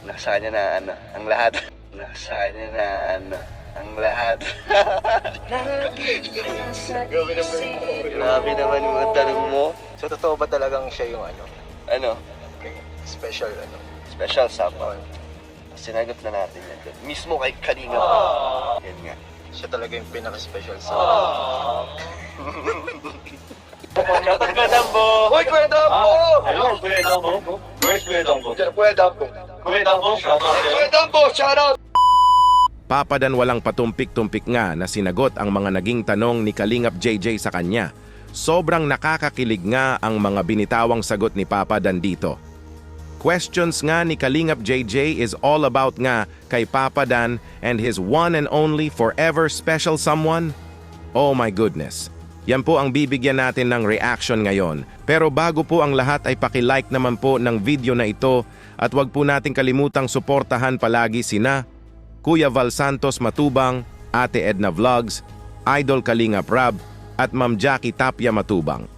Nasa kanya na ano, ang lahat. Nasa kanya na ano, ang lahat. Grabe naman yung mga tanong mo. So, totoo ba talagang siya yung ano? Ano? Special ano? Special someone. Sinagot na natin yan. Mismo kay Kalinga. Yan nga. Siya talaga yung pinaka-special sa Kuya Dambo! Hoy, Kuya Dambo! Hello, Kuya Dambo. Where's Kuya Dambo? Kuya Dambo! Kuya Dambo, shout out. Kuya Dambo, shout out! Papa Dan walang patumpik-tumpik nga na sinagot ang mga naging tanong ni Kalingap JJ sa kanya. Sobrang nakakakilig nga ang mga binitawang sagot ni Papa Dan dito. Questions nga ni Kalingap JJ is all about nga kay Papa Dan and his one and only forever special someone. Oh my goodness. Yan po ang bibigyan natin ng reaction ngayon. Pero bago po ang lahat ay paki-like naman po ng video na ito at wag po nating kalimutang suportahan palagi sina Kuya Val Santos Matubang, Ate Edna Vlogs, Idol Kalingap Rab at Ma'am Jackie Tapia Matubang.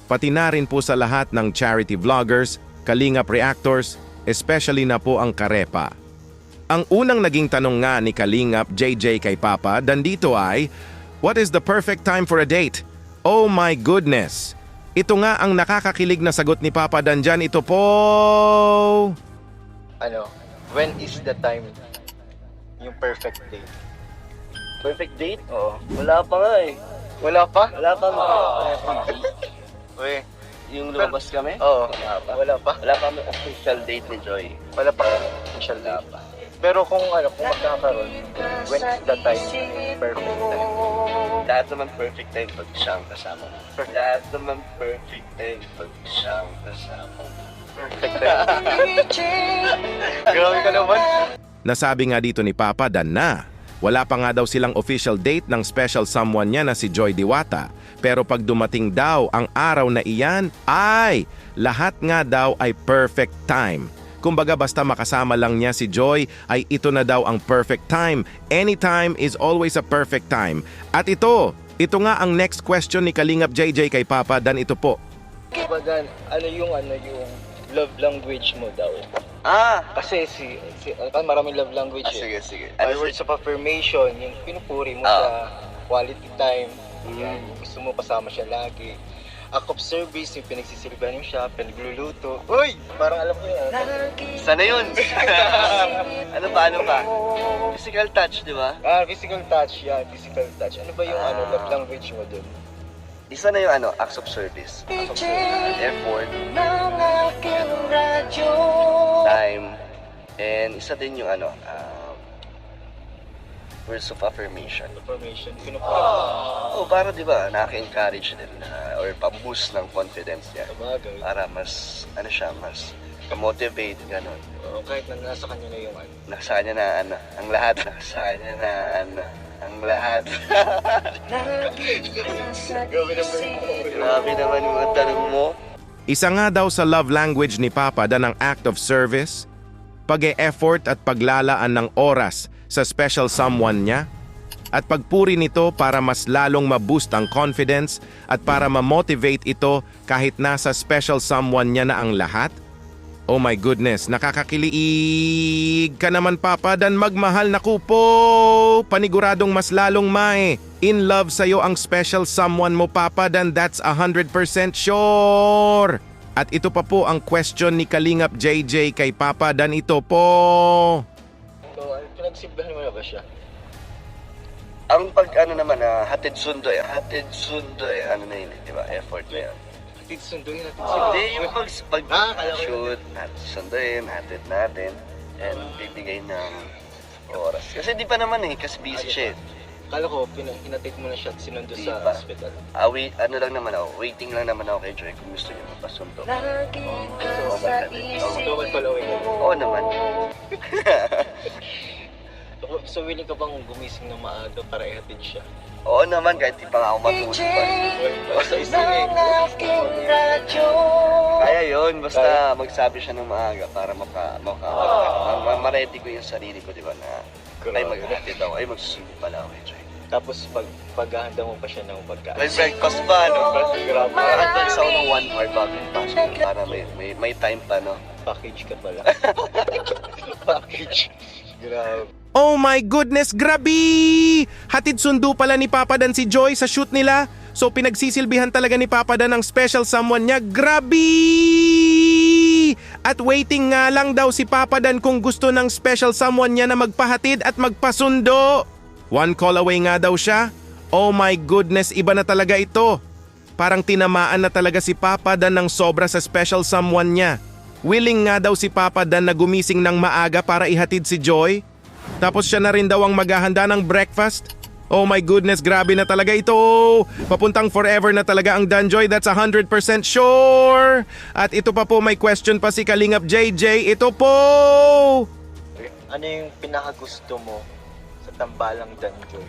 Pati na rin po sa lahat ng charity vloggers, Kalingap Reactors, especially na po ang Karepa. Ang unang naging tanong nga ni Kalingap JJ kay Papa Dan dito ay, what is the perfect time for a date? Oh my goodness! Ito nga ang nakakakilig na sagot ni Papa Dan dyan. Ito po! ano? When is the time yung perfect date? Perfect date? Oo. Wala pa nga eh. Wala pa? Wala pa nga. Uy, Yung lumabas kami? oo. Wala pa. Wala pa? Wala pa kami official date ni Joy. Wala pa official date. Pero kung ano, kung magkakaroon, when is the time perfect time? Lahat naman perfect time pag siyang kasama mo. Lahat naman perfect time pag siyang kasama mo. Perfect time. Grabe ka naman. Nasabi nga dito ni Papa Dan na wala pa nga daw silang official date ng special someone niya na si Joy Diwata. Pero pag dumating daw ang araw na iyan, ay lahat nga daw ay perfect time. Kumbaga basta makasama lang niya si Joy ay ito na daw ang perfect time. Anytime is always a perfect time. At ito nga ang next question ni Kalingap JJ kay Papa Dan. Ito po. Bagan, ano yung love language mo daw? Kasi maraming love language eh. Sige, sige. By words of affirmation, yung pinupuri mo sa quality time, yan, gusto mo kasama siya lagi. Act of service, yung pinagsisilbihan mo siya, pinagluluto. Uy! Parang alam ko yun. Sana yun. Ano ba? Physical touch, di ba? Physical touch, yan, physical touch. Ano ba yung love language mo dun? Isa na yung acts of service. Effort. Time. And isa din yung words of affirmation. Affirmation, pinupuri mo. Para di ba, nakaka-encourage din or pa-boost ng confidence niya. Sabagay. Para mas, mas motivate, gano'n. Kahit na nasa kanya na yung Nasa kanya na ang lahat. Nasa kanya na ang lahat. Grabe naman yung mga tanong mo. Isa nga daw sa love language ni Papa Dan ang act of service, pag-e-effort at paglalaan ng oras sa special someone niya, at pagpuri nito para mas lalong ma-boost ang confidence at para ma-motivate ito kahit nasa special someone niya na ang lahat. Oh my goodness, nakakakilig ka naman Papa Dan, magmahal na po. Paniguradong mas lalong in love sa'yo ang special someone mo Papa Dan, that's 100% sure. At ito pa po ang question ni Kalingap JJ kay Papa Dan, ito po. So, pinagsilbihan mo na ba siya? Ang hatid sundo ano na yun, di ba? Effort na yun. Hatid sunduin natin Hindi, yung kala ko shoot, sunduin, hatid natin, and bibigay ng oras. Kasi di pa naman kasi busy siya eh. Kala ko, pinatid mo na siya at sinundo Di sa pa. hospital. Lang naman ako, waiting lang naman ako kay Joy kung gusto niya magpasundo. Tuwag pala Oo naman. So, willing ka bang gumising ng maaga para ihatid siya? Oo naman, kahit di pa nga ako matulog pa. Basta isinig. Kaya yun, basta magsabi siya ng maaga para ma-ready ko yung sarili ko, di ba, na ay maghatid ako, ay magsusundo pala ako kay Joy. Tapos paghahanda mo pa siya ng pagkain. May breakfast pa, no? Grabe. Advance ako ng 1 hour bago yung pasok para may time pa, no? Package ka pala. Grabe. Oh my goodness, grabe! Hatid sundo pala ni Papa Dan si Joy sa shoot nila. So pinagsisilbihan talaga ni Papa Dan ang special someone niya. Grabe! At waiting nga lang daw si Papa Dan kung gusto ng special someone niya na magpahatid at magpasundo. One call away nga daw siya. Oh my goodness, iba na talaga ito. Parang tinamaan na talaga si Papa Dan ng sobra sa special someone niya. Willing nga daw si Papa Dan na gumising ng maaga para ihatid si Joy. Tapos siya na rin daw ang maghahanda ng breakfast. Oh my goodness, grabe na talaga ito. Papuntang forever na talaga ang Danjoy, that's 100% sure. At ito pa po, may question pa si Kalingap JJ. Ito po! Ano yung pinakagusto mo sa tambalang Danjoy?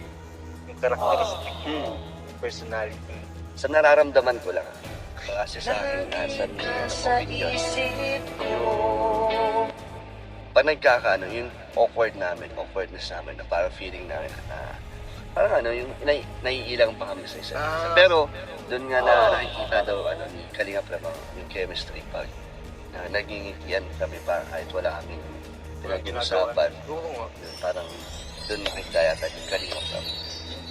Yung characteristic, personality. Sa nararamdaman ko lang. Kasi sa akin, sa opinion. Pag nagkakaano, yung awkwardness namin, na parang feeling namin na parang yung naiilang pa kami sa isa't isa. Pero doon nga na nakikita daw ni Kalingap Ramang yung chemistry pag nagingitian kami parang kahit wala kaming pinag-inusapan. Parang doon nakikita yata yung Kalingap Ramang.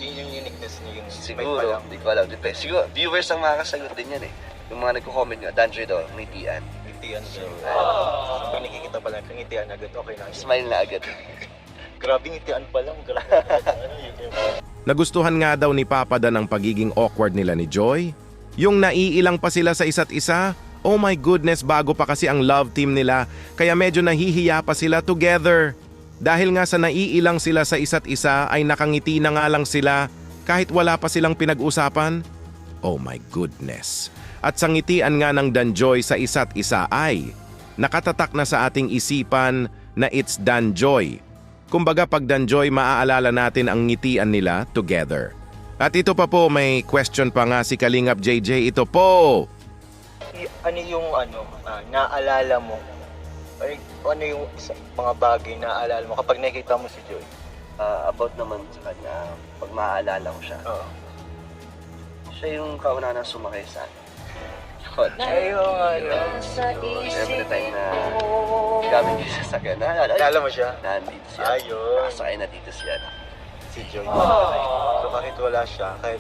Yun yung uniqueness niya, yung siguro, hindi ko alam. Siguro, viewers ang makakasagot din yan eh. Yung mga nagko-comment nga, Danjoy daw, ngitian. ngitian siya. Pag nakikita pa lang, ngitian agad, okay na. Smile na agad. Grabe ngitian pa lang, grabe. Nagustuhan nga daw ni Papa Dan ang pagiging awkward nila ni Joy. Yung naiilang pa sila sa isa't isa. Oh my goodness, bago pa kasi ang love team nila, kaya medyo nahihiya pa sila together. Dahil nga sa naiilang sila sa isa't isa ay nakangiti na nga lang sila kahit wala pa silang pinag-usapan. Oh my goodness. At sa ngitian nga ng Danjoy sa isa't isa ay nakatatak na sa ating isipan na it's Danjoy. Kumbaga pag Danjoy, maaalala natin ang ngitian nila together. At ito pa po, may question pa nga si Kalingap JJ. Ito po. Ano yung naalala mo? Ay, ano yung mga bagay na naalala mo kapag nakikita mo si Joy? About naman sa kanya, pag maaalala ko siya, siya yung kauna na sumakay sa akin. Ayun, Every time na gamit yung sasakyan, naalala mo siya? nandito siya. Ayun. Nakasakay na dito siya. Si Joy. So kahit wala siya, kahit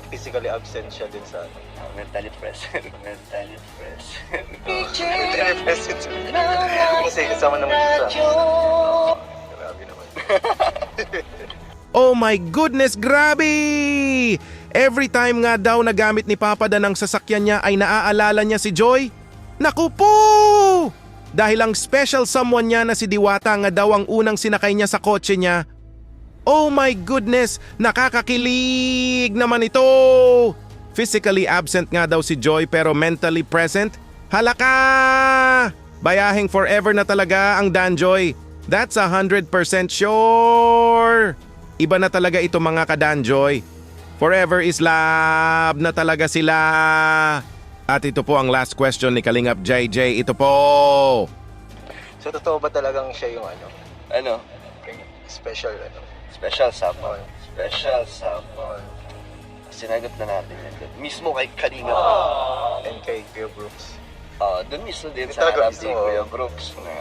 physically absent siya din sa Mentally present. Mentally present. mentally present. Kasi kasama naman siya sa... Grabe naman. Oh my goodness, grabe! Every time nga daw na gamit ni Papa Dan ang sasakyan niya ay naaalala niya si Joy. Naku po! Dahil ang special someone niya na si Diwata nga daw ang unang sinakay niya sa kotse niya. Oh my goodness, nakakakilig naman ito! Physically absent nga daw si Joy pero mentally present. Halaka! Bayahing forever na talaga ang Danjoy. That's 100% sure! Iba na talaga ito mga ka-Danjoy. Forever is love na talaga sila. At ito po ang last question ni Kalingap JJ. Ito po. So totoo ba talagang siya yung special Special someone. Special someone. Sinagot na natin yan. Mismo kay Kalingap. and kay Kuya Brooks? Doon mismo din Yung sa talaga harap mismo, ni Kuya Brooks na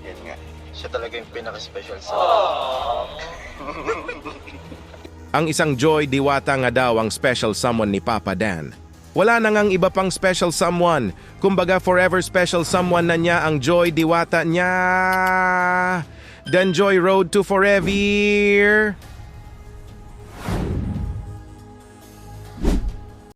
yan nga. Siya talaga yung pinaka-special sa Ang isang Joy Diwata nga daw ang special someone ni Papa Dan. Wala na ngang iba pang special someone. Kumbaga forever special someone na niya ang Joy Diwata niya. Danjoy Road to Forever.